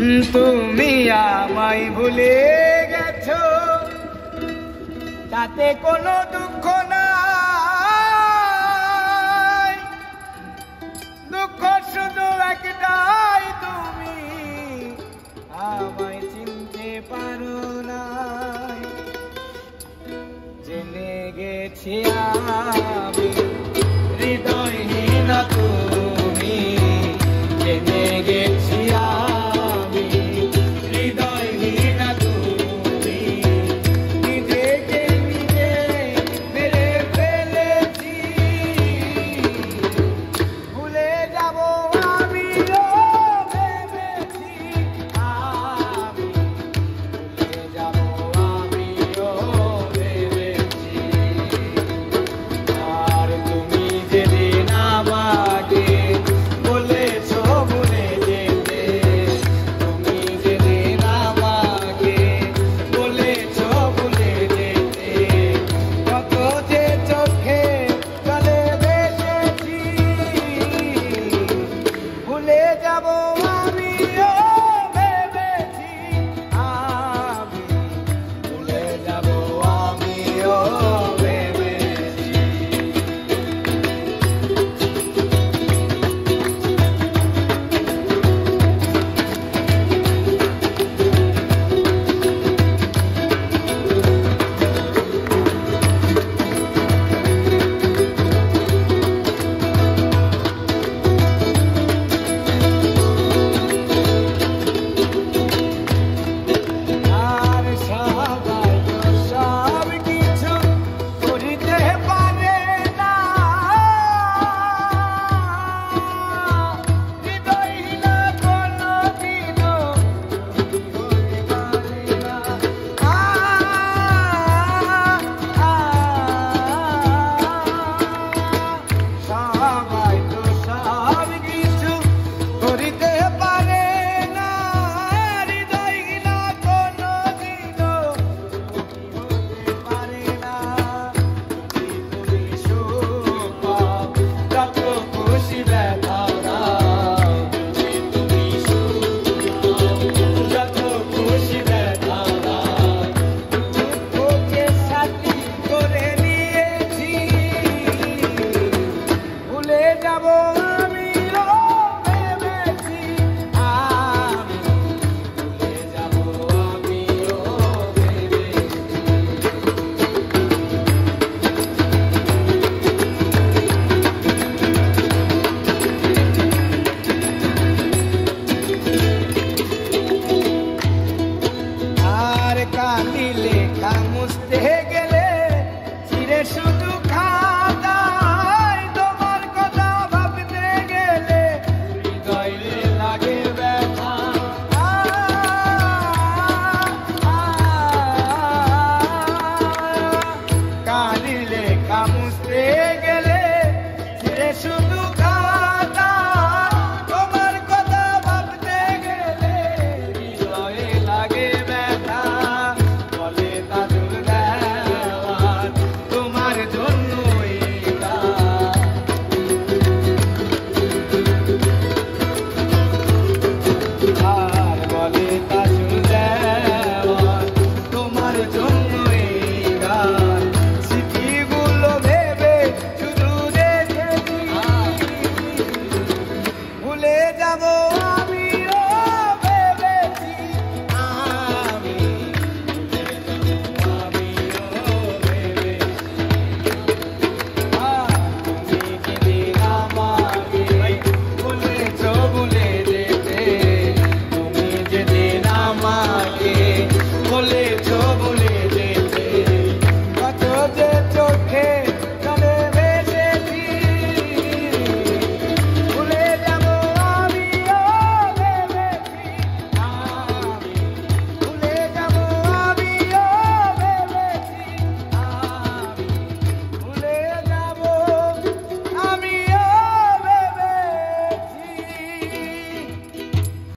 তুমি আমায় ভুলে গেছো, তাতে কোনো দুঃখ নাই। দুঃখ শুধু একটাই, তুমি আমায় চিনতে পারো না। জেনে গেছি আমি হৃদয়হীন তুমি, জেনে গেছি আমি হৃদয়হীন তুমি। নিজেকে নিজে মেরে ফেলেছি, ভুলে যাব আমিও ভেবেছি। আমি ভুলে যাব আমিও ভেবেছি। আর তুমি যেদিন আমাকে বলেছো ভুলে যেতে, তুমি যেদিন আমাকে বলেছো ভুলে যেতে, কত যে চোখে জলে ভেসেছি। ভুলে যাব আমিও